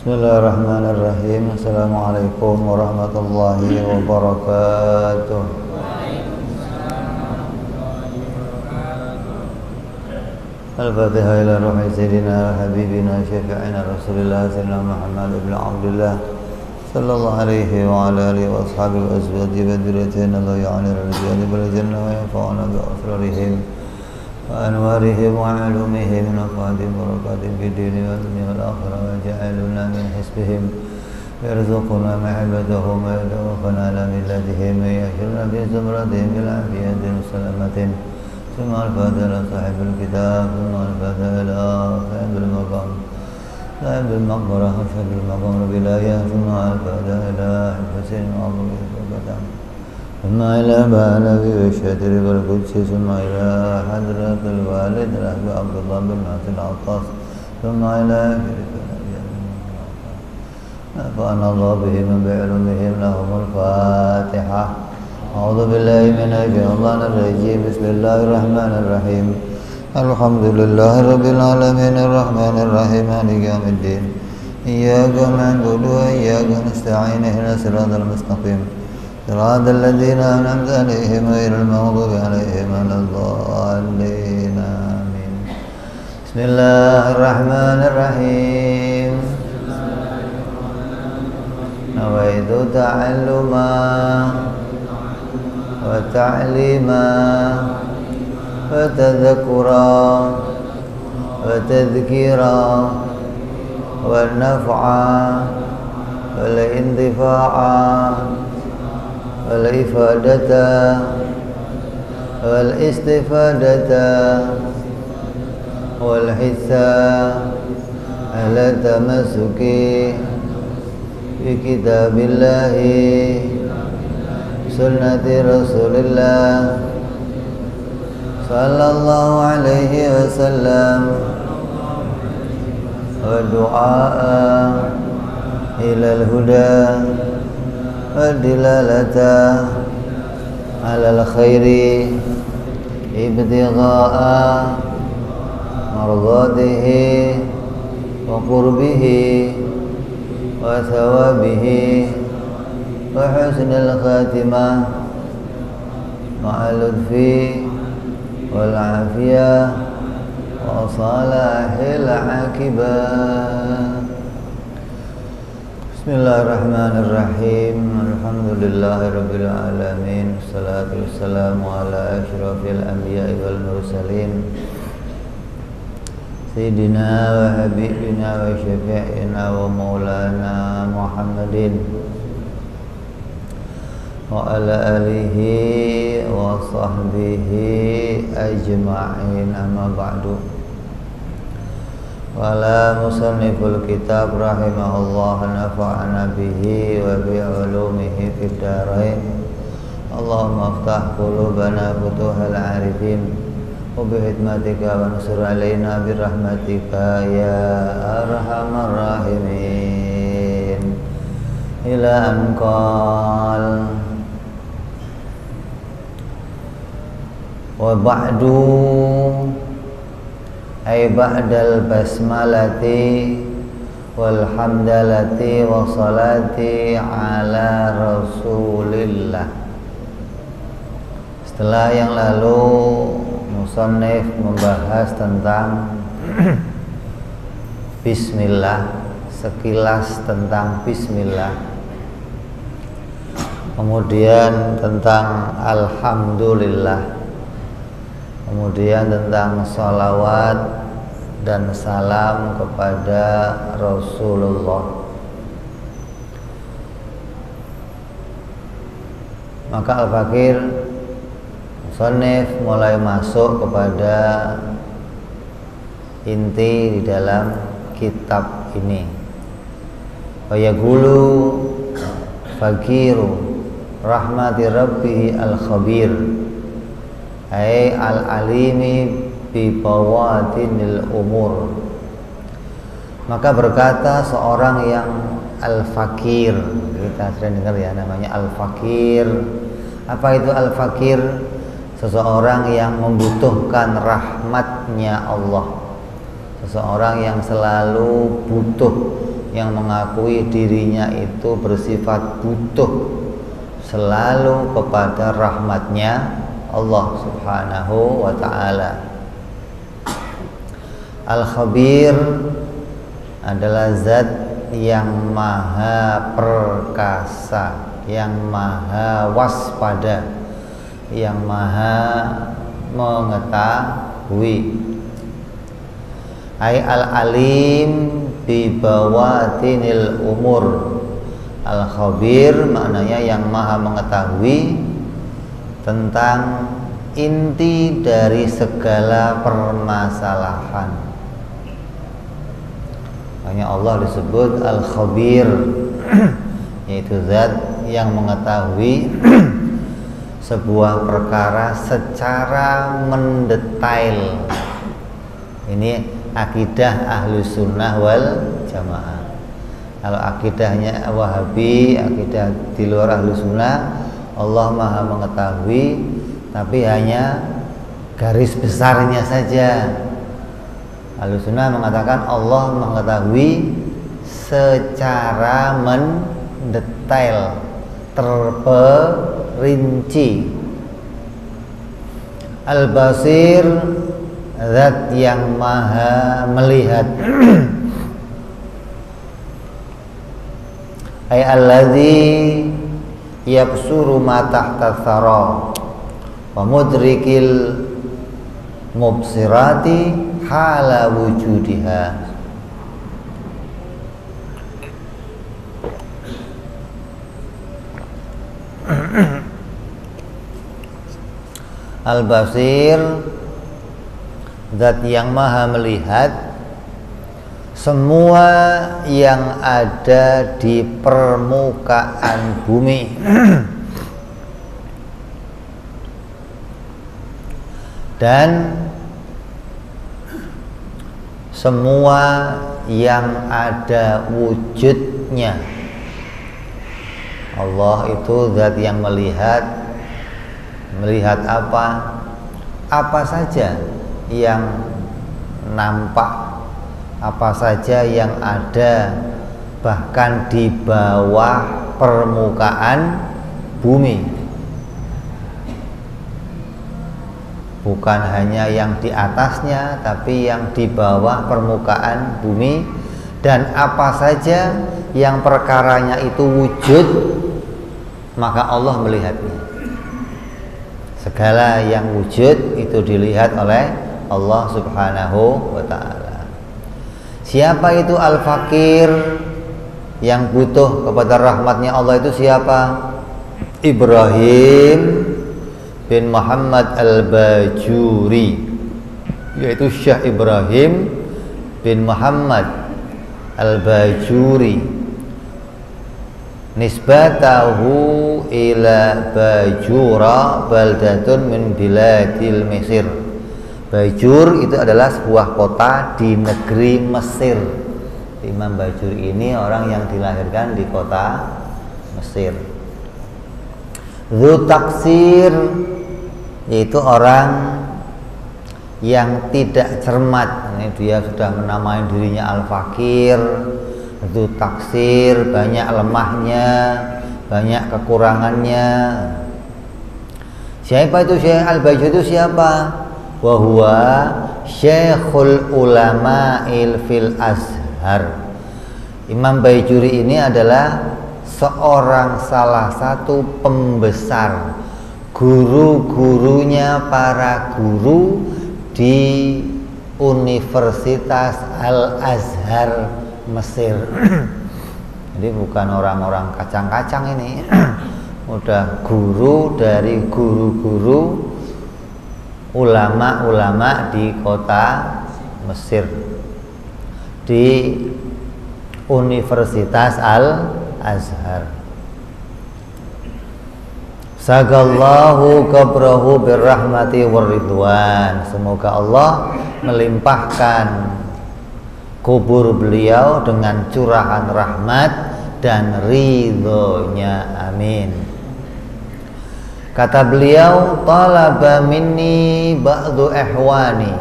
Bismillahirrahmanirrahim. Assalamualaikum warahmatullahi wabarakatuh. Al-Fatihah ila ruhi sayyidina wa habibina syafi'ina Rasulillah sayyidina Muhammad ibn Abdullah sallallahu alaihi wa ala alihi wa ashabihi wa azwajihi wa dhurriyyatihi la ya'lamu rijali bil jannah wa yanfa'una bi asrarihim wa anwarihim wa ulumihim min afadhi barakatihim fi dini wa dunya wal akhirah wa ja'alna min hisbihim yarzuquna mahabbatahum wa yadawfana ala millatihim wa yahshurna bi zumratihim bil afiyatin wa salamatin. ثم الفاتحة إلى صاحب الكتاب ثم الفاتحة إلى صاحب المقام صاحب المقبرة وصاحب المقام بالآية ثم الفاتحة إلى حسين وأبو بكر ثم إلى نبي الشتر والقدس ثم إلى حضرة الوالد الأحباب عبد الله بن ناصر العطاس ثم إلى نفعنا الله بهم بعلومهم لهم الفاتحة. أعوذ بالله من الشيطان الرجيم. بسم الله الرحمن الرحيم. الحمد لله رب العالمين الرحمن الرحيم مالك يوم الدين إياك نعبد وإياك نستعين اهدنا الصراط المستقيم صراط الذين أنعمت عليهم غير المغضوب عليهم ولا الضالين آمين. بسم الله الرحمن الرحيم. نويت تعلما وتعليما وتذكرا وتذكيرا والنفعا والانتفاعا والإفادة والاستفادة والحثا على التمسك بكتاب الله سنة رسول الله صلى الله عليه وسلم ودعاء إلى الهدى والدلالة على الخير ابتغاء مرضاته وقربه وثوابه وحسن الخاتمة مع اللطف والعافية وصلاح العاقبة. بسم الله الرحمن الرحيم. الحمد لله رب العالمين والصلاة والسلام على أشرف الأنبياء والمرسلين سيدنا وحبيبنا وشفيعنا ومولانا محمد وعلى آله وصحبه أجمعين. أما بعد. وعلى مصنف الكتاب رحمه الله نفعنا به وبعلومه في الدارين. اللهم افتح قلوبنا فتوح العارفين وبحكمتك وانصر علينا برحمتك يا أرحم الراحمين. إلى أن قال wa ba'du ay ba'dal basmalati wal hamdalati wa salati ala rasulillah. Setelah yang lalu musannif membahas tentang bismillah, sekilas tentang bismillah, kemudian tentang alhamdulillah, kemudian tentang salawat dan salam kepada Rasulullah. Maka Al-Fakir musannif mulai masuk kepada inti di dalam kitab ini. Wa yaqulu fakiru rahmati rabbih al-khabir ay al-alimi bi bawatinil umur. Maka berkata seorang yang al-fakir, kita sering dengar ya namanya al-fakir. Apa itu al-fakir? Seseorang yang membutuhkan rahmatnya Allah, seseorang yang selalu butuh yang mengakui dirinya itu bersifat butuh selalu kepada rahmatnya Allah Subhanahu wa ta'ala. Al-Khabir adalah zat yang maha perkasa, yang maha waspada, yang maha mengetahui. Al-Alim bi bawatinil umur. Al-Khabir maknanya yang maha mengetahui tentang inti dari segala permasalahan. Makanya Allah disebut Al-Khabir, yaitu zat yang mengetahui sebuah perkara secara mendetail. Ini akidah Ahlus Sunnah wal Jamaah. Kalau akidahnya Wahabi, akidah di luar Ahlus Sunnah, Allah maha mengetahui tapi hanya garis besarnya saja. Ahlus Sunnah mengatakan Allah mengetahui secara mendetail, terperinci. Al-Basir, zat yang maha melihat. Ay alladzi yabsuru ma tahta thara wa mudrikil mubsirati hala wujudiha. Al-Basir, zat yang maha melihat semua yang ada di permukaan bumi. Dan semua yang ada wujudnya. Allah itu zat yang melihat. Melihat apa? Apa saja yang nampak, apa saja yang ada bahkan di bawah permukaan bumi. Bukan hanya yang di atasnya, tapi yang di bawah permukaan bumi. Dan apa saja yang perkaranya itu wujud, maka Allah melihatnya. Segala yang wujud itu dilihat oleh Allah Subhanahu wa ta'ala. Siapa itu Al-Fakir, yang butuh kepada rahmatnya Allah itu siapa? Ibrahim bin Muhammad Al-Bajuri, yaitu Syekh Ibrahim bin Muhammad Al-Bajuri. Nisbatahu ila Bajura baldatun min biladil Mesir. Bajur itu adalah sebuah kota di negeri Mesir. Imam Bajur ini orang yang dilahirkan di kota Mesir. Dzu taksir, yaitu orang yang tidak cermat. Ini dia sudah menamai dirinya Al-Fakir. Itu taksir, banyak lemahnya, banyak kekurangannya. Siapa itu Syekh Al-Bajuri itu siapa? Wa huwa Syekhul Ulama'il fil Azhar. Imam Bajuri ini adalah seorang salah satu pembesar, guru-gurunya para guru di Universitas Al-Azhar Mesir. Jadi bukan orang-orang kacang-kacang ini. Udah guru dari guru-guru ulama-ulama di kota Mesir, di Universitas Al-Azhar. Sagallahu qabrahu birrahmati warridwan. Semoga Allah melimpahkan kubur beliau dengan curahan rahmat dan ridhonya. Amin. Kata beliau, talaba minni ba'du ihwani.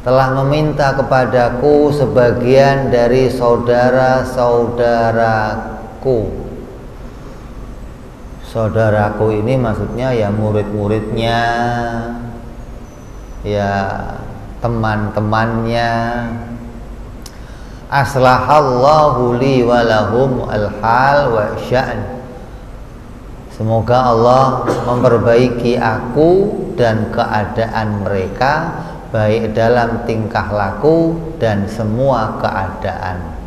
telah meminta kepadaku sebagian dari saudara-saudaraku. Saudaraku ini maksudnya ya murid-muridnya, ya teman-temannya. Aslahallahu li walahum al-hal wa sya'n. Semoga Allah memperbaiki aku dan keadaan mereka, baik dalam tingkah laku dan semua keadaan.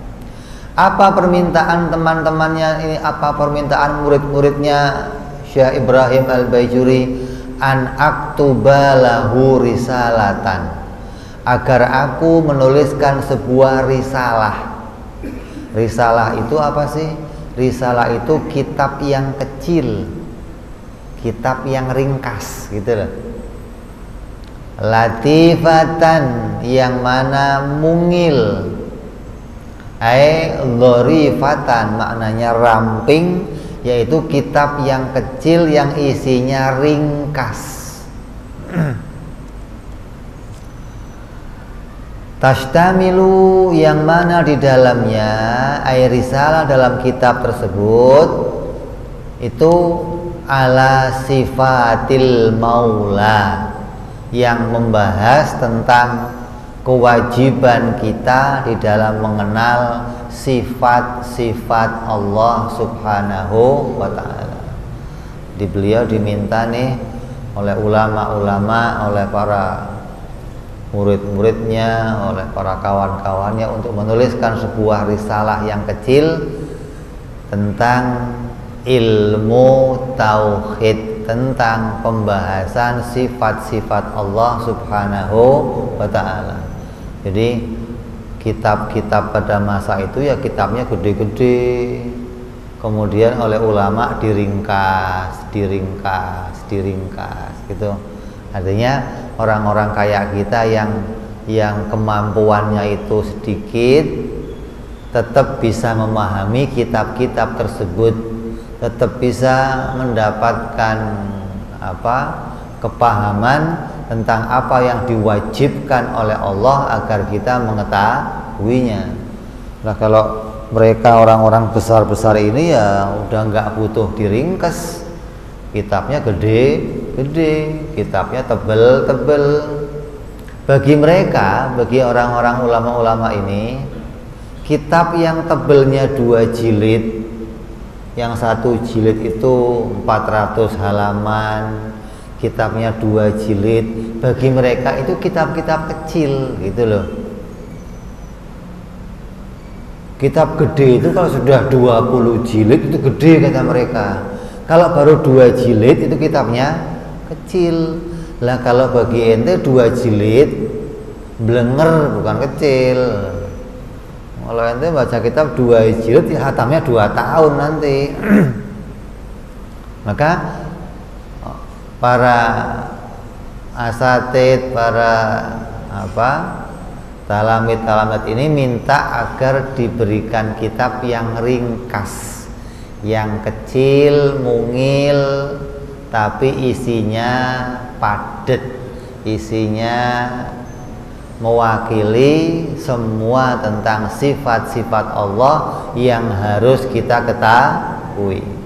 Apa permintaan teman-temannya ini? Apa permintaan murid-muridnya Syekh Ibrahim Al-Baijuri? An aktuba lahu risalatan, agar aku menuliskan sebuah risalah. Risalah itu apa sih? Risalah itu kitab yang kecil, kitab yang ringkas gitu loh. Latifatan, yang mana mungil. Dhorifatan, maknanya ramping, yaitu kitab yang kecil yang isinya ringkas. Tashtamilu, yang mana di dalamnya risalah dalam kitab tersebut itu ala sifatil maula, yang membahas tentang kewajiban kita di dalam mengenal sifat-sifat Allah Subhanahu wa ta'ala. Di beliau diminta nih oleh ulama-ulama, oleh para murid-muridnya, oleh para kawan-kawannya untuk menuliskan sebuah risalah yang kecil tentang ilmu tauhid, tentang pembahasan sifat-sifat Allah Subhanahu wa ta'ala. Jadi kitab-kitab pada masa itu ya kitabnya gede-gede, kemudian oleh ulama diringkas gitu. Artinya orang-orang kayak kita yang kemampuannya itu sedikit tetap bisa memahami kitab-kitab tersebut, tetap bisa mendapatkan kepahaman tentang apa yang diwajibkan oleh Allah agar kita mengetahuinya. Nah, kalau mereka orang-orang besar-besar ini ya udah nggak butuh diringkas, kitabnya gede-gede, kitabnya tebel-tebel. Bagi mereka, bagi orang-orang ulama-ulama ini, kitab yang tebelnya 2 jilid, yang 1 jilid itu 400 halaman, kitabnya 2 jilid, bagi mereka itu kitab-kitab kecil gitu loh. Kitab gede itu kalau sudah 20 jilid itu gede kata mereka. Kalau baru 2 jilid itu kitabnya kecil. Lah kalau bagi ente 2 jilid blenger, bukan kecil. Kalau ente baca kitab 2 jilid ya hatamnya 2 tahun nanti. Maka para asatid, para talamid ini minta agar diberikan kitab yang ringkas, yang kecil, mungil, tapi isinya padat, isinya mewakili semua tentang sifat-sifat Allah yang harus kita ketahui.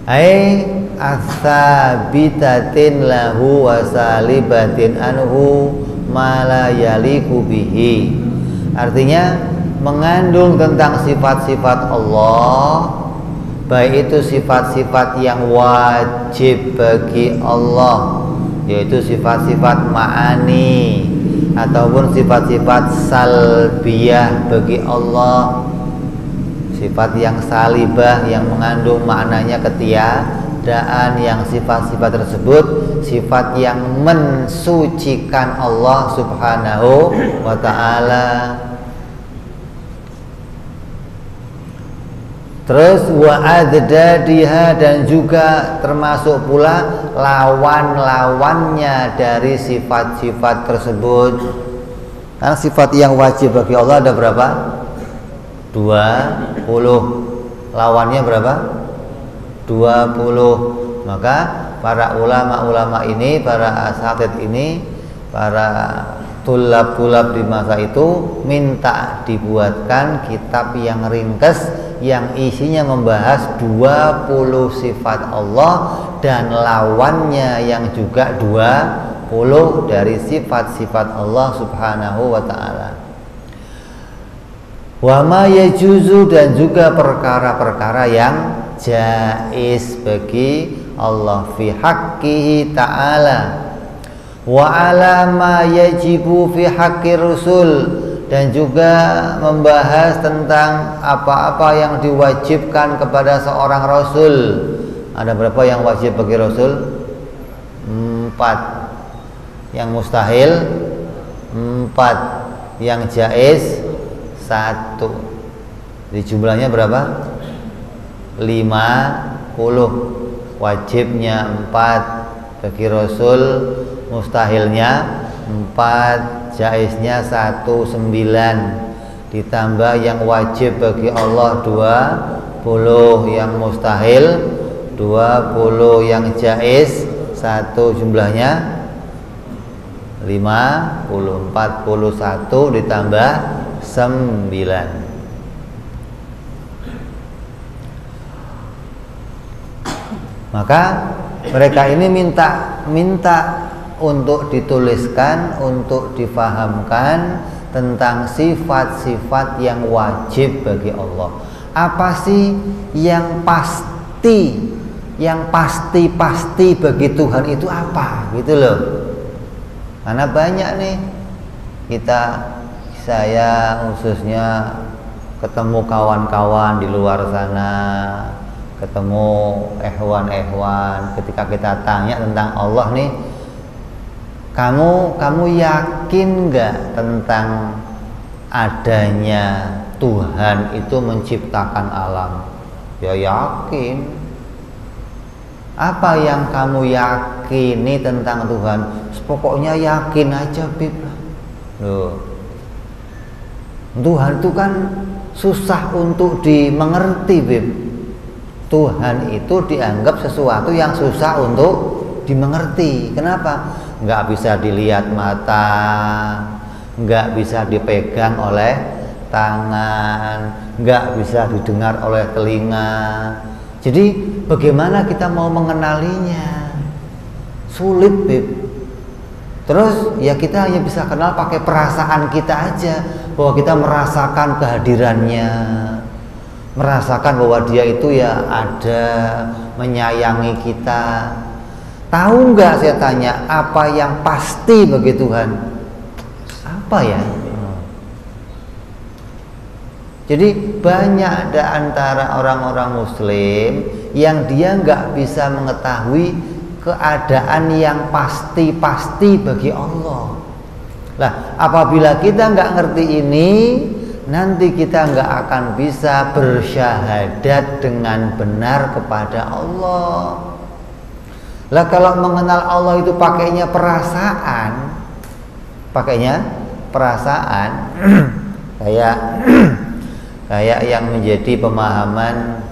Ai asabitatin lahu wa salibatin anhu ma la yaliku bihi. Artinya mengandung tentang sifat-sifat Allah, baik itu sifat-sifat yang wajib bagi Allah, yaitu sifat-sifat ma'ani, ataupun sifat-sifat salbiyah bagi Allah, sifat yang salibah yang mengandung maknanya ketiadaan, yang sifat-sifat tersebut sifat yang mensucikan Allah Subhanahu wa ta'ala. Terus wa adadadiha, dan juga termasuk pula lawan-lawannya dari sifat-sifat tersebut. Karena sifat yang wajib bagi Allah ada berapa? 20. Lawannya berapa? 20. Maka para ulama-ulama ini, para asatidz ini, para tulab-tulab di masa itu minta dibuatkan kitab yang ringkas yang isinya membahas 20 sifat Allah dan lawannya yang juga 20 dari sifat-sifat Allah Subhanahu wa ta'ala. Wa ma yajuzu, dan juga perkara-perkara yang jaiz bagi Allah fi haqqihi ta'ala, wa ala ma yajibu fi haqqi rusul, dan juga membahas tentang apa-apa yang diwajibkan kepada seorang rasul. Ada berapa yang wajib bagi rasul? 4. Yang mustahil 4. Yang jaiz 1. Jadi jumlahnya berapa? 50. Wajibnya 4 bagi rasul, mustahilnya 4, jaiznya 9, ditambah yang wajib bagi Allah 20, yang mustahil 20, yang jaiz 1, jumlahnya 50. 41 ditambah 9. Maka mereka ini minta untuk dituliskan, untuk difahamkan tentang sifat-sifat yang wajib bagi Allah. Apa sih yang pasti, yang pasti bagi Tuhan itu apa, gitu loh. Karena banyak nih saya khususnya ketemu kawan-kawan di luar sana, ketemu ehwan-ehwan, ketika kita tanya tentang Allah nih, kamu yakin nggak tentang adanya Tuhan itu menciptakan alam? Ya yakin. Apa yang kamu yakini tentang Tuhan? Pokoknya yakin aja, Bib. Loh, Tuhan itu kan susah untuk dimengerti, Bib. Tuhan itu dianggap sesuatu yang susah untuk dimengerti. Kenapa? Nggak bisa dilihat mata, nggak bisa dipegang oleh tangan, nggak bisa didengar oleh telinga. Jadi bagaimana kita mau mengenalinya? Sulit, Bib. Terus ya kita hanya bisa kenal pakai perasaan kita aja, bahwa kita merasakan kehadirannya, merasakan bahwa dia itu ya ada, menyayangi kita. Tahu nggak, saya tanya, apa yang pasti bagi Tuhan? Apa ya? Jadi banyak ada antara orang-orang Muslim yang dia nggak bisa mengetahui keadaan yang pasti bagi Allah. Lah, apabila kita nggak ngerti ini, nanti kita nggak akan bisa bersyahadat dengan benar kepada Allah. Lah, kalau mengenal Allah itu pakainya perasaan, kayak yang menjadi pemahaman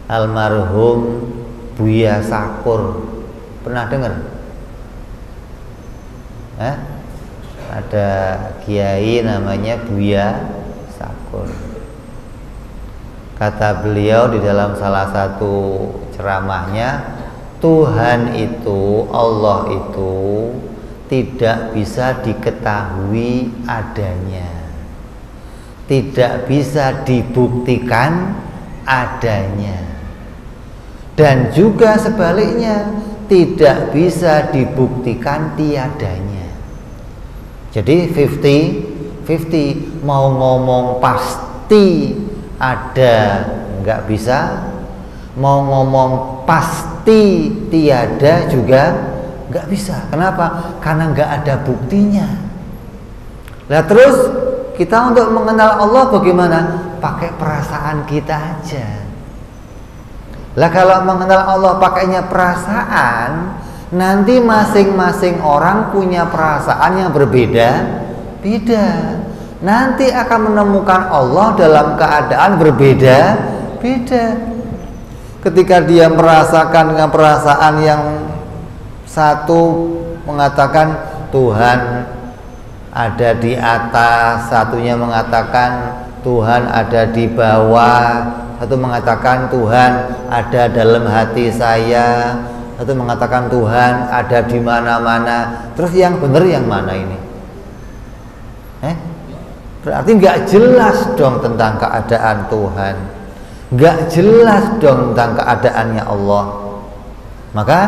almarhum Buya Sakur. Pernah dengar? Ada kiai namanya Buya Sakur. Kata beliau di dalam salah satu ceramahnya, Tuhan itu, Allah itu tidak bisa diketahui adanya, tidak bisa dibuktikan adanya, dan juga sebaliknya tidak bisa dibuktikan tiadanya. Jadi 50-50, mau ngomong pasti ada nggak bisa, mau ngomong pasti tiada juga nggak bisa. Kenapa? Karena nggak ada buktinya. Nah, terus kita untuk mengenal Allah bagaimana? Pakai perasaan kita aja. Lah, kalau mengenal Allah pakainya perasaan, nanti masing-masing orang punya perasaan yang berbeda-beda. Nanti akan menemukan Allah dalam keadaan berbeda-beda. ketika dia merasakan dengan perasaan yang satu mengatakan Tuhan ada di atas, satunya mengatakan Tuhan ada di bawah, satu mengatakan Tuhan ada dalam hati saya, satu mengatakan Tuhan ada di mana-mana. Terus yang benar yang mana ini? Berarti nggak jelas dong tentang keadaan Tuhan, nggak jelas dong tentang keadaannya Allah. Maka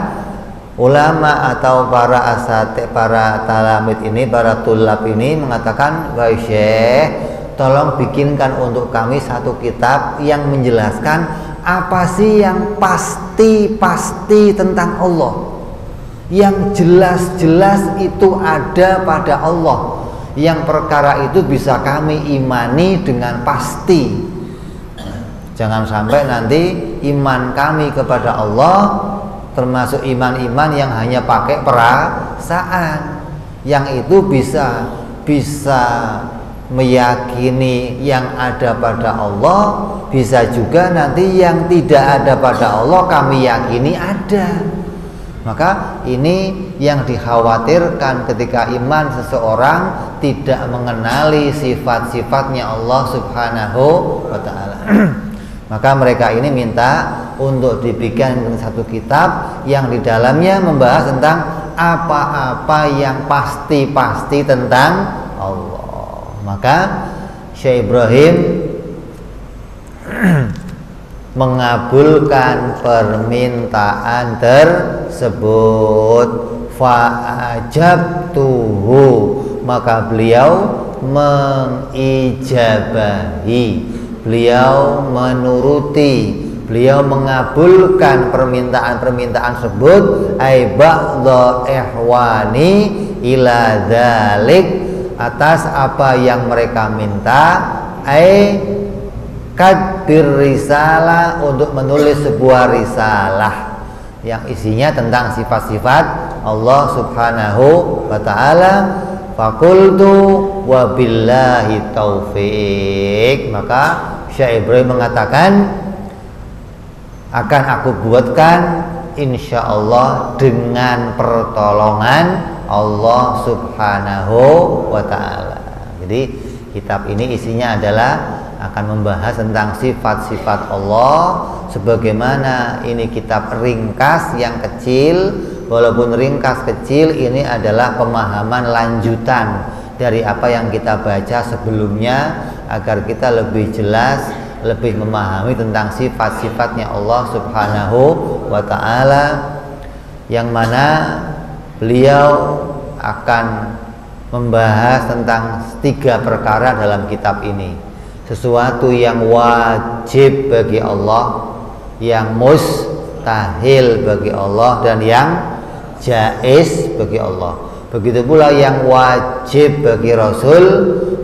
ulama atau para asatidz, para talamid ini, para tulab ini mengatakan, wahai Syekh, tolong bikinkan untuk kami satu kitab yang menjelaskan apa sih yang pasti tentang Allah, yang jelas-jelas itu ada pada Allah, yang perkara itu bisa kami imani dengan pasti. Jangan sampai nanti iman kami kepada Allah termasuk iman-iman yang hanya pakai perasaan, yang itu bisa meyakini yang ada pada Allah, bisa juga nanti yang tidak ada pada Allah kami yakini ada. Maka ini yang dikhawatirkan ketika iman seseorang tidak mengenali sifat-sifatnya Allah Subhanahu wa ta'ala. Maka mereka ini minta untuk dibikin satu kitab yang di dalamnya membahas tentang apa-apa yang pasti tentang Allah. Maka Syekh Ibrahim mengabulkan permintaan tersebut. Fa'ajabtuhu, maka beliau mengijabahi, beliau menuruti, beliau mengabulkan permintaan tersebut. Ai ba'dha ihwani ila dzalik, atas apa yang mereka minta. Ai kadbir risalah, untuk menulis sebuah risalah yang isinya tentang sifat-sifat Allah Subhanahu wa ta'ala. Fakultu wabillahi taufik, maka Syekh Ibrahim mengatakan, akan aku buatkan insyaallah dengan pertolongan Allah Subhanahu wa ta'ala. Jadi kitab ini isinya adalah akan membahas tentang sifat-sifat Allah, sebagaimana ini kitab ringkas yang kecil. Walaupun ringkas kecil, ini adalah pemahaman lanjutan dari apa yang kita baca sebelumnya, agar kita lebih jelas, lebih memahami tentang sifat-sifatnya Allah Subhanahu wa ta'ala, yang mana beliau akan membahas tentang 3 perkara dalam kitab ini. Sesuatu yang wajib bagi Allah, yang mustahil bagi Allah, dan yang jaiz bagi Allah. Begitu pula yang wajib bagi Rasul,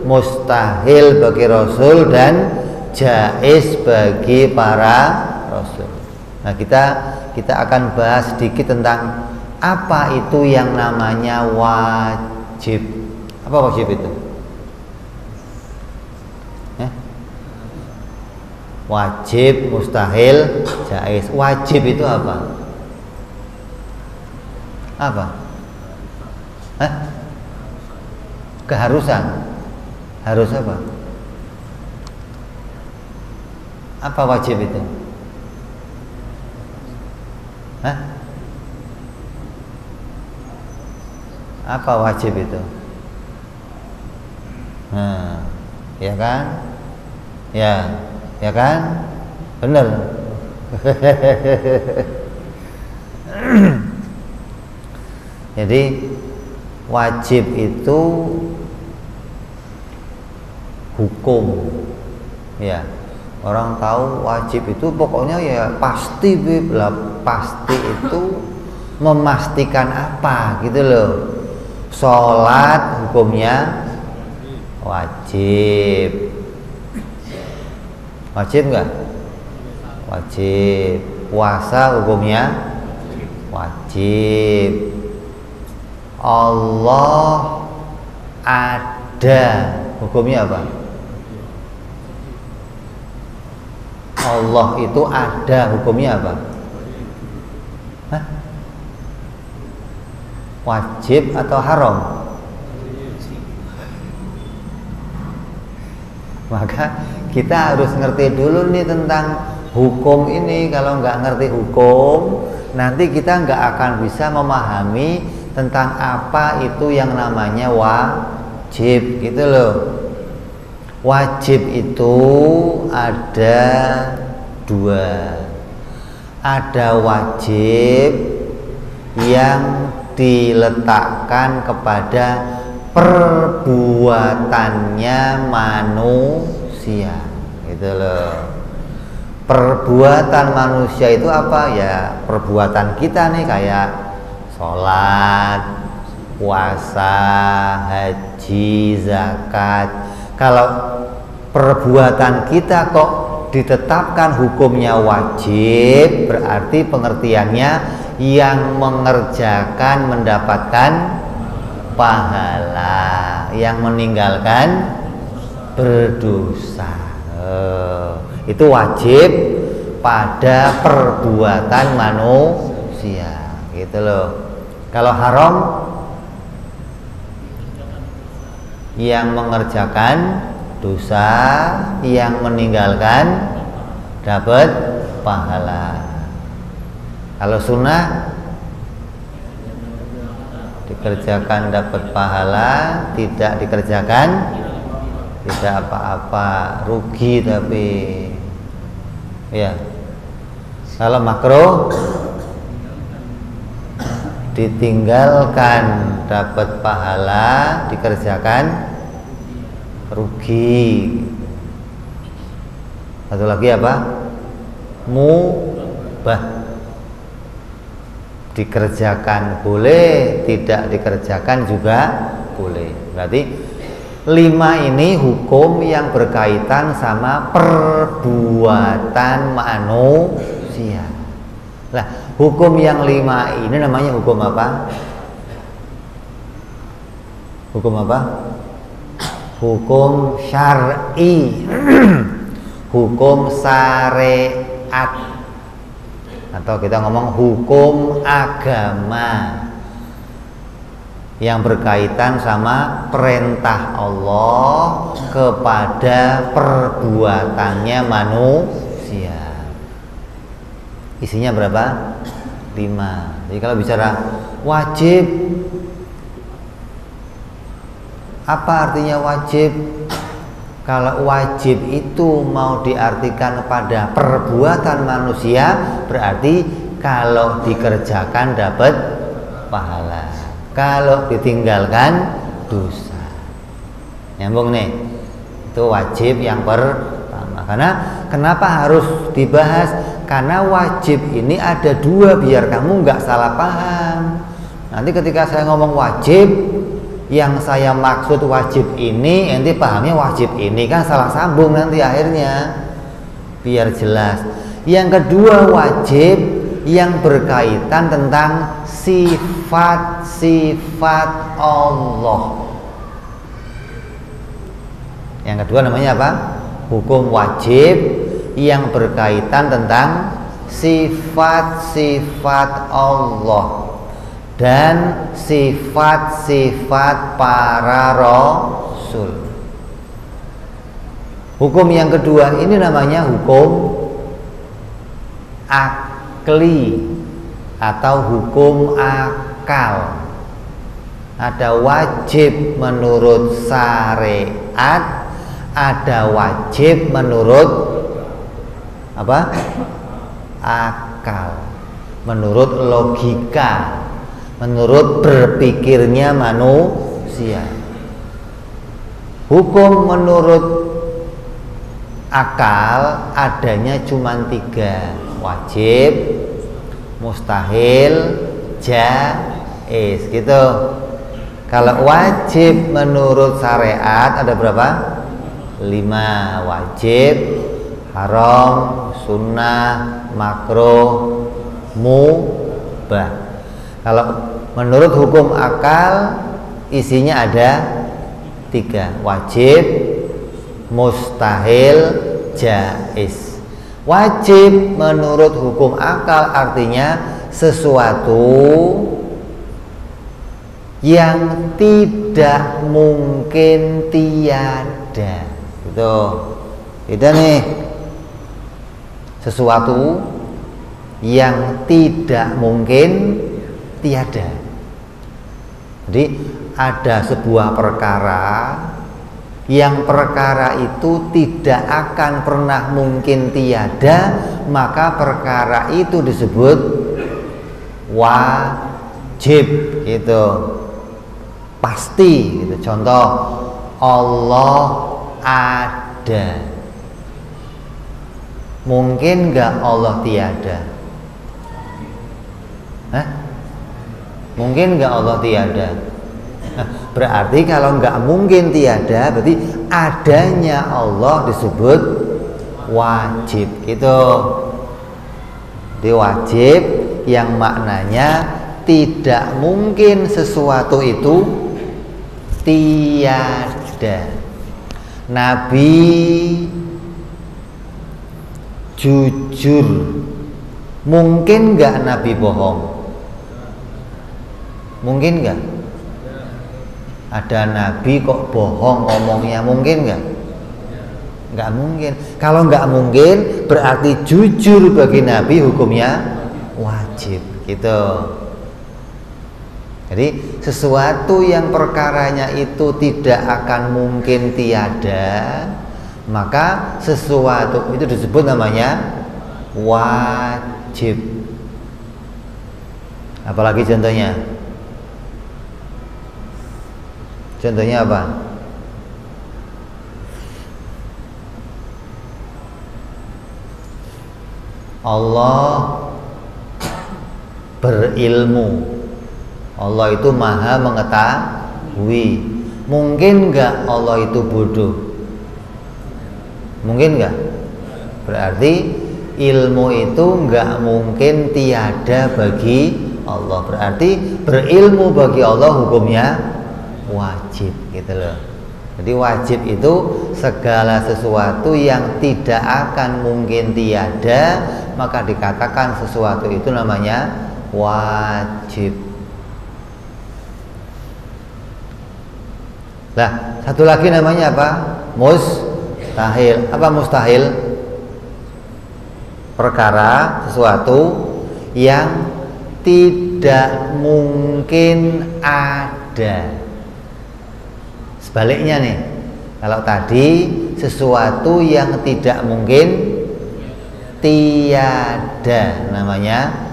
mustahil bagi Rasul, dan jaiz bagi para Rasul. Nah, kita akan bahas sedikit tentang apa itu yang namanya wajib. Apa wajib itu? Wajib, mustahil, jaiz. Wajib itu apa? Apa? Keharusan. Harus apa? Apa wajib itu? Apa wajib itu? Ya kan? Ya kan? Benar. Jadi wajib itu hukum. Ya. Orang tahu wajib itu pokoknya ya pasti, pasti itu memastikan apa gitu loh. Sholat hukumnya wajib. Wajib nggak? Wajib. Puasa hukumnya wajib. Allah ada hukumnya apa? Allah itu ada, hukumnya apa? Hah? Wajib atau haram? Maka kita harus ngerti dulu nih tentang hukum ini. Kalau nggak ngerti hukum, nanti kita nggak akan bisa memahami tentang apa itu yang namanya wajib, gitu loh. Wajib itu ada dua. Ada wajib yang diletakkan kepada perbuatannya manusia, gitu loh. Perbuatan manusia itu apa ya? Perbuatan kita nih, kayak sholat, puasa, haji, zakat. Kalau perbuatan kita kok ditetapkan hukumnya wajib, berarti pengertiannya yang mengerjakan mendapatkan pahala, yang meninggalkan berdosa. Itu wajib pada perbuatan manusia, gitu loh. Kalau haram, yang mengerjakan dosa, yang meninggalkan dapat pahala. Kalau sunnah, dikerjakan dapat pahala, tidak dikerjakan tidak apa-apa, rugi tapi ya. Kalau makruh, ditinggalkan dapat pahala, dikerjakan rugi. Satu lagi apa? Mubah, dikerjakan boleh, tidak dikerjakan juga boleh. Berarti 5 ini hukum yang berkaitan sama perbuatan manusia. Nah, hukum yang 5 ini namanya hukum apa? Hukum apa? Hukum syar'i. Hukum syariat, atau kita ngomong hukum agama, yang berkaitan sama perintah Allah kepada perbuatannya manusia. Isinya berapa? 5. Jadi kalau bicara wajib, apa artinya wajib? Kalau wajib itu mau diartikan pada perbuatan manusia, berarti kalau dikerjakan dapat pahala, kalau ditinggalkan dosa. Nyambung nih. Itu wajib yang pertama. Karena kenapa harus dibahas? Karena wajib ini ada 2, biar kamu nggak salah paham. Nanti ketika saya ngomong wajib, yang saya maksud wajib ini, nanti pahamnya wajib ini, kan salah sambung nanti akhirnya. Biar jelas. Yang kedua, wajib yang berkaitan tentang sifat-sifat Allah. Yang kedua namanya apa? Hukum wajib yang berkaitan tentang sifat-sifat Allah dan sifat-sifat para rasul. Hukum yang kedua ini namanya hukum akli atau hukum akal. Ada wajib menurut syariat, ada wajib menurut apa? Akal, menurut logika, menurut berpikirnya manusia. Hukum menurut akal adanya cuma 3: wajib, mustahil, jaiz, gitu. Kalau wajib menurut syariat ada berapa? 5: wajib, haram, sunnah, makruh, mubah. Kalau menurut hukum akal isinya ada 3: wajib, mustahil, jaiz. Wajib menurut hukum akal artinya sesuatu yang tidak mungkin tiada. Gitu. Beda nih. Sesuatu yang tidak mungkin tiada. Jadi ada sebuah perkara yang perkara itu tidak akan pernah mungkin tiada, maka perkara itu disebut wajib gitu, pasti gitu. Contoh, Allah ada, mungkin nggak Allah tiada? Hah? Mungkin nggak Allah tiada? Berarti kalau nggak mungkin tiada, berarti adanya Allah disebut wajib gitu. Jadi wajib yang maknanya tidak mungkin sesuatu itu tiada. Nabi jujur, mungkin nggak Nabi bohong? Mungkin nggak? Ada Nabi kok bohong ngomongnya, mungkin nggak? Nggak mungkin. Kalau nggak mungkin berarti jujur bagi Nabi hukumnya wajib gitu. Jadi sesuatu yang perkaranya itu tidak akan mungkin tiada, maka sesuatu itu disebut namanya wajib. Apalagi contohnya? Contohnya apa? Allah berilmu. Allah itu maha mengetahui. Mungkin nggak Allah itu bodoh? Mungkin nggak? Berarti ilmu itu nggak mungkin tiada bagi Allah. Berarti berilmu bagi Allah hukumnya wajib gitu loh. Jadi wajib itu segala sesuatu yang tidak akan mungkin tiada, maka dikatakan sesuatu itu namanya wajib. Nah, satu lagi namanya apa? Mustahil. Apa mustahil? Perkara sesuatu yang tidak mungkin ada. Sebaliknya nih, kalau tadi sesuatu yang tidak mungkin tiada namanya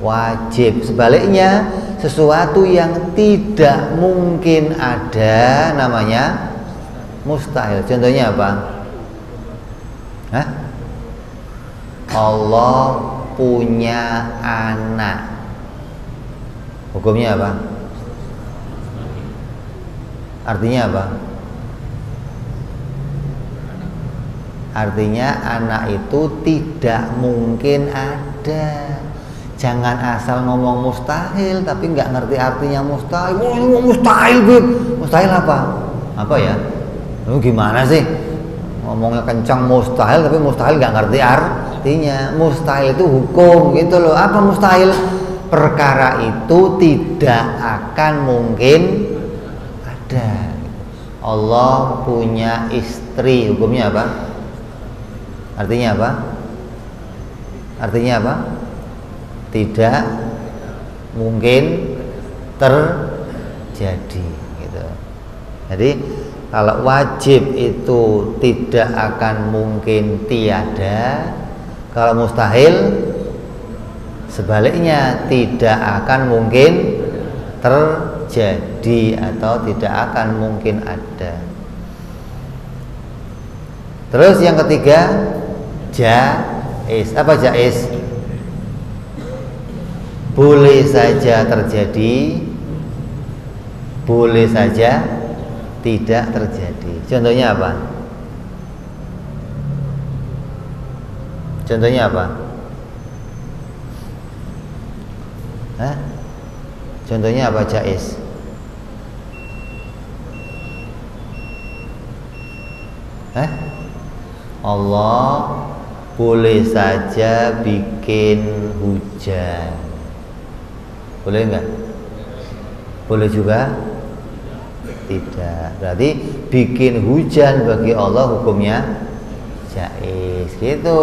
wajib. Sebaliknya, sesuatu yang tidak mungkin ada namanya mustahil. Contohnya apa? Hah? Allah punya anak. Hukumnya apa? Artinya apa? Artinya anak itu tidak mungkin ada. Jangan asal ngomong mustahil tapi nggak ngerti artinya mustahil. Oh, ini mustahil, Bib. Mustahil apa? Apa ya? Lu gimana sih? Ngomongnya kencang mustahil tapi mustahil nggak ngerti artinya. Mustahil itu hukum gitu loh. Apa mustahil? Perkara itu tidak akan mungkin ada. Allah punya istri, hukumnya apa? Artinya apa? Artinya apa? Tidak mungkin terjadi gitu. Jadi kalau wajib itu tidak akan mungkin tiada, kalau mustahil sebaliknya tidak akan mungkin terjadi atau tidak akan mungkin ada. Terus yang ketiga, jaiz. Apa jaiz? Boleh saja terjadi, boleh saja tidak terjadi. Contohnya apa? Contohnya apa? Hah? Contohnya apa jaiz? Hah? Allah boleh saja bikin hujan. Boleh enggak? Boleh juga tidak. Berarti bikin hujan bagi Allah hukumnya jaiz gitu.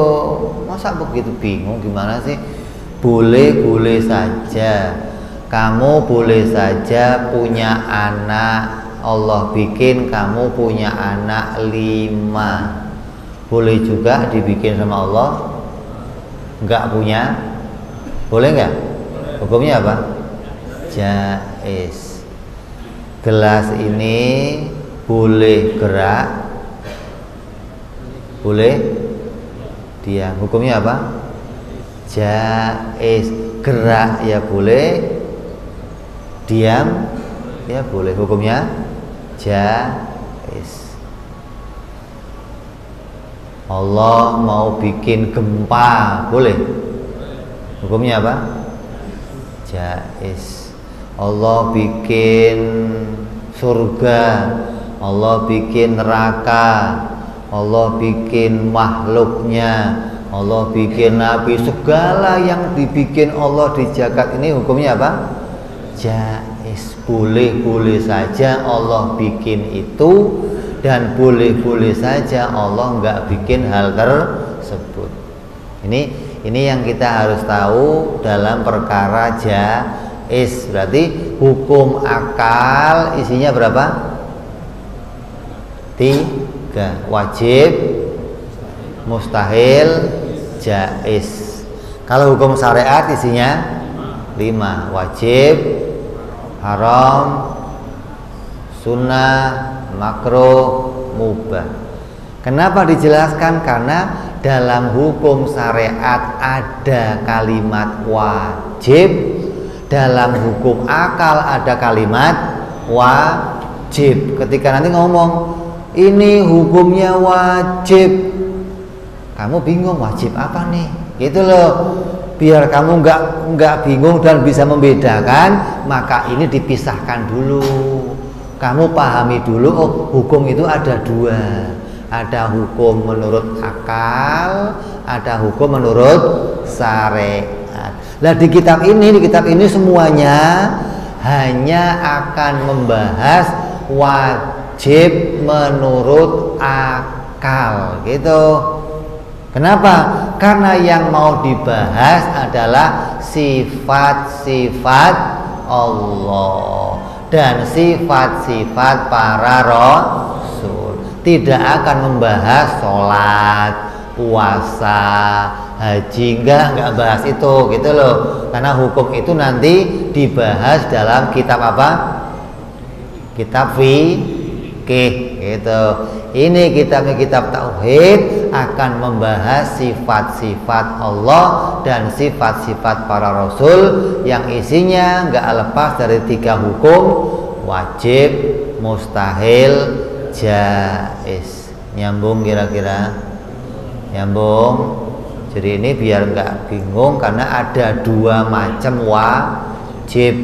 Masa begitu bingung gimana sih? Boleh saja. Kamu boleh saja punya anak, Allah bikin kamu punya anak 5. Boleh juga dibikin sama Allah enggak punya. Boleh enggak? Hukumnya apa? Jaiz. Gelas ini boleh gerak, boleh diam. Hukumnya apa? Jaiz. Gerak ya boleh, diam ya boleh. Hukumnya jaiz. Allah mau bikin gempa, boleh. Hukumnya apa? Jaiz. Allah bikin surga, Allah bikin neraka, Allah bikin makhluknya, Allah bikin nabi, segala yang dibikin Allah di jagat ini hukumnya apa? Jaiz. Boleh saja Allah bikin itu, dan boleh saja Allah nggak bikin hal tersebut. Ini yang kita harus tahu dalam perkara jaiz. Berarti hukum akal isinya berapa? 3. Wajib, mustahil, jaiz. Kalau hukum syariat isinya 5. Wajib, haram, sunnah, makruh, mubah. Kenapa dijelaskan? Karena dalam hukum syariat ada kalimat wajib, dalam hukum akal ada kalimat wajib. Ketika nanti ngomong ini hukumnya wajib, kamu bingung wajib apa nih? Gitu loh. Biar kamu nggak bingung dan bisa membedakan, maka ini dipisahkan dulu. Kamu pahami dulu, oh hukum itu ada 2. Ada hukum menurut akal, ada hukum menurut syariat. Nah di kitab ini semuanya hanya akan membahas wajib menurut akal gitu. Kenapa? Karena yang mau dibahas adalah sifat-sifat Allah dan sifat-sifat para rasul. Tidak akan membahas sholat, puasa, haji, enggak bahas itu gitu loh. Karena hukum itu nanti dibahas dalam kitab apa? Kitab fikih gitu. Ini kitab tauhid akan membahas sifat-sifat Allah dan sifat-sifat para rasul yang isinya enggak lepas dari 3 hukum: wajib, mustahil, jaiz. Nyambung kira-kira? Nyambung. Jadi ini biar nggak bingung, karena ada 2 macam wajib.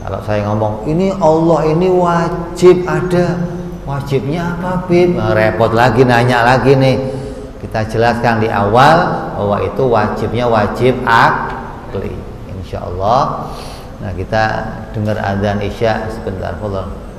Kalau saya ngomong ini Allah ini wajib, ada wajibnya apa Bib? Repot lagi, nanya lagi nih. Kita jelaskan di awal bahwa itu wajibnya wajib akli, insya Allah. Nah kita dengar adzan isya sebentar. Follow.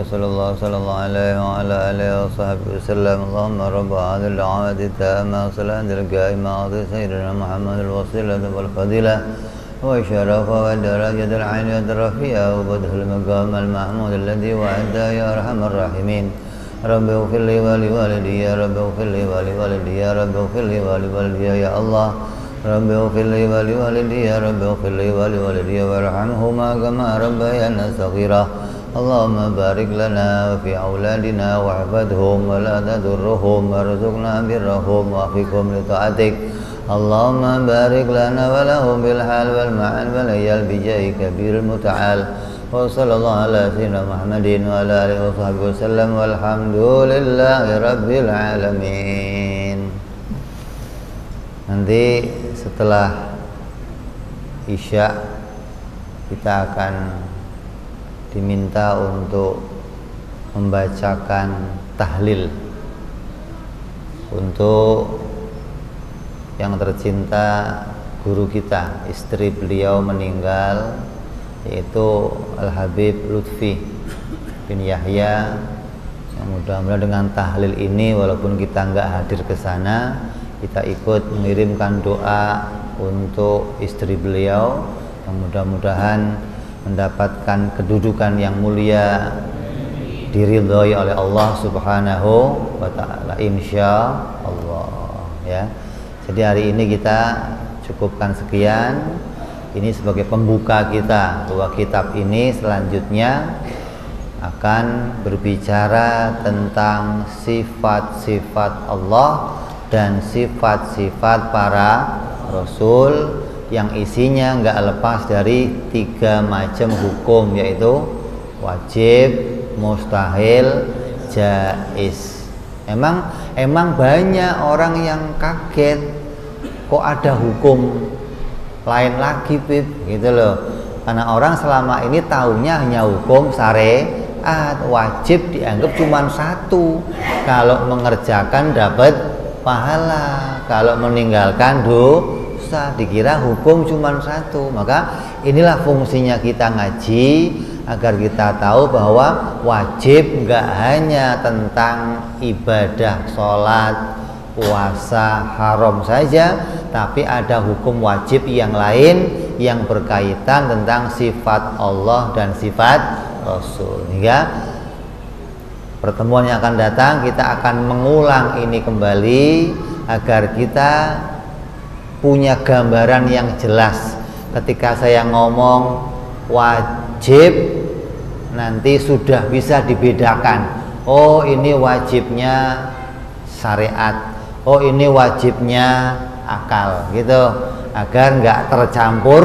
رسول الله صلى الله عليه وعلى آله وصحبه وسلم. اللهم رب هذه الدعوات التامة والصلاة القائمة أعطي سيدنا محمد الوسيلة والفضيلة والشرف والدرجة العالية الرفيعة وبدء المقام المحمود الذي وعده يا أرحم الراحمين. رب اغفر لي ولوالدي يا رب اغفر لي ولوالدي يا رب اغفر لي ولوالدي يا الله. رب اغفر لي ولوالدي يا رب اغفر لي ولوالدي وارحمهما كما ربيانا صغيرا. اللهم بارك لنا وفي أولادنا واحفظهم ولا تضرهم وارزقنا برهم ووفقهم لطاعتك. اللهم بارك لنا ولهم بالحال والمعان والعيال بجاه كبير المتعال. وصلى الله على سيدنا محمد وعلى آله وصحبه وسلم والحمد لله رب العالمين. Nanti setelah Isya kita akan diminta untuk membacakan tahlil untuk yang tercinta guru kita, istri beliau meninggal, yaitu Al-Habib Lutfi bin Yahya. Yang mudah-mudahan dengan tahlil ini walaupun kita nggak hadir ke sana, kita ikut mengirimkan doa untuk istri beliau yang mudah-mudahan mendapatkan kedudukan yang mulia, diridhoi oleh Allah Subhanahu wa taala insyaallah ya. Jadi hari ini kita cukupkan sekian. Ini sebagai pembuka kita bahwa kitab ini selanjutnya akan berbicara tentang sifat-sifat Allah dan sifat-sifat para rasul yang isinya nggak lepas dari 3 macam hukum, yaitu wajib, mustahil, jaiz. Emang banyak orang yang kaget kok ada hukum lain lagi, Pip, gitu loh. Karena orang selama ini tahunya hanya hukum syariat, wajib dianggap cuma 1. Kalau mengerjakan dapat pahala, kalau meninggalkan dosa dikira hukum cuma 1. Maka inilah fungsinya kita ngaji, agar kita tahu bahwa wajib nggak hanya tentang ibadah sholat, puasa, haram saja, tapi ada hukum wajib yang lain yang berkaitan tentang sifat Allah dan sifat Rasul. Hingga pertemuan yang akan datang kita akan mengulang ini kembali agar kita punya gambaran yang jelas. Ketika saya ngomong wajib, nanti sudah bisa dibedakan. Oh, ini wajibnya syariat, oh ini wajibnya akal, gitu, agar nggak tercampur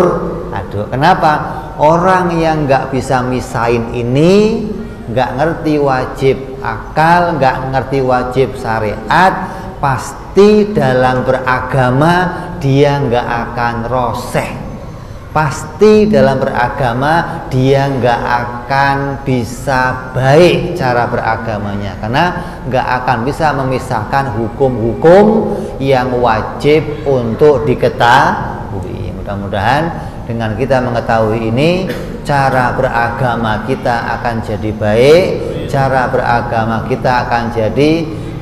aduk. Kenapa? Orang yang nggak bisa misahin ini, nggak ngerti wajib akal, nggak ngerti wajib syariat, pasti dalam beragama dia nggak akan roseh. Pasti dalam beragama dia nggak akan bisa baik cara beragamanya, karena nggak akan bisa memisahkan hukum-hukum yang wajib untuk diketahui. Mudah-mudahan dengan kita mengetahui ini, cara beragama kita akan jadi baik, cara beragama kita akan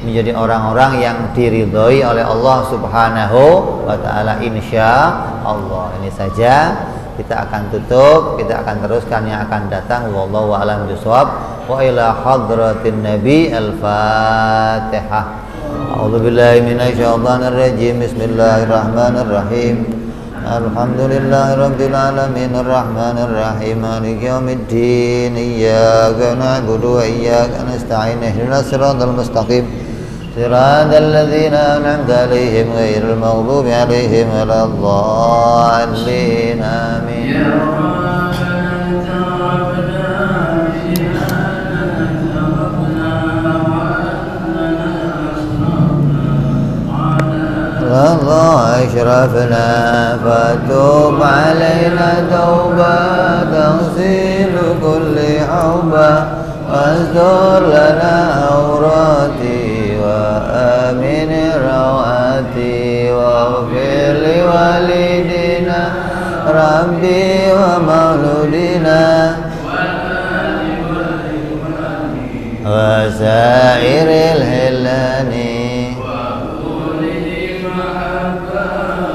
menjadi orang-orang yang diridhoi oleh Allah Subhanahu wa taala insyaallah. Ini saja, kita akan tutup, kita akan teruskan yang akan datang. Wallahu a'lam bishawab. Wa ila hadratin nabi al-fatihah. A'udzubillahi minasyaitonir rajim. Bismillahirrahmanirrahim. Alhamdulillahirabbil alamin arrahmanir rahim maliki yaumiddin. Iyyaka na'budu wa iyyaka nasta'in. Ihdinas siratal mustaqim. صراط الذين أنعمت عليهم غير المغضوب عليهم ولا الضالين آمين. الله أشرفنا فتوب علينا توبة تغسل كل حوبة واستر لنا عوراتي وآمن رواتي واغفر لوالدينا ربي ومولودنا وسائر الهلان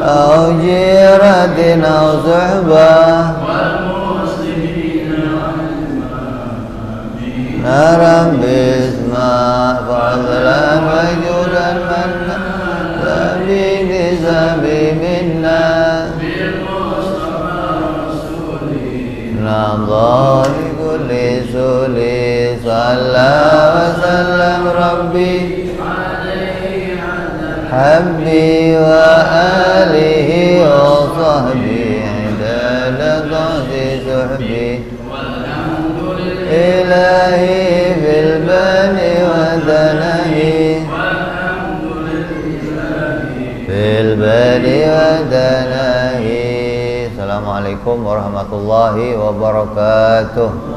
أو جيرة أو صحبة نرى باسماء فضلا وجودا منا سبيل سبيل منا نظر كل سولي صلى وسلم ربي حبي وآله وصحبي عدد ضعف سحبي إلهي في البن ودنهي في البن ودنهي. Assalamualaikum warahmatullahi wabarakatuh.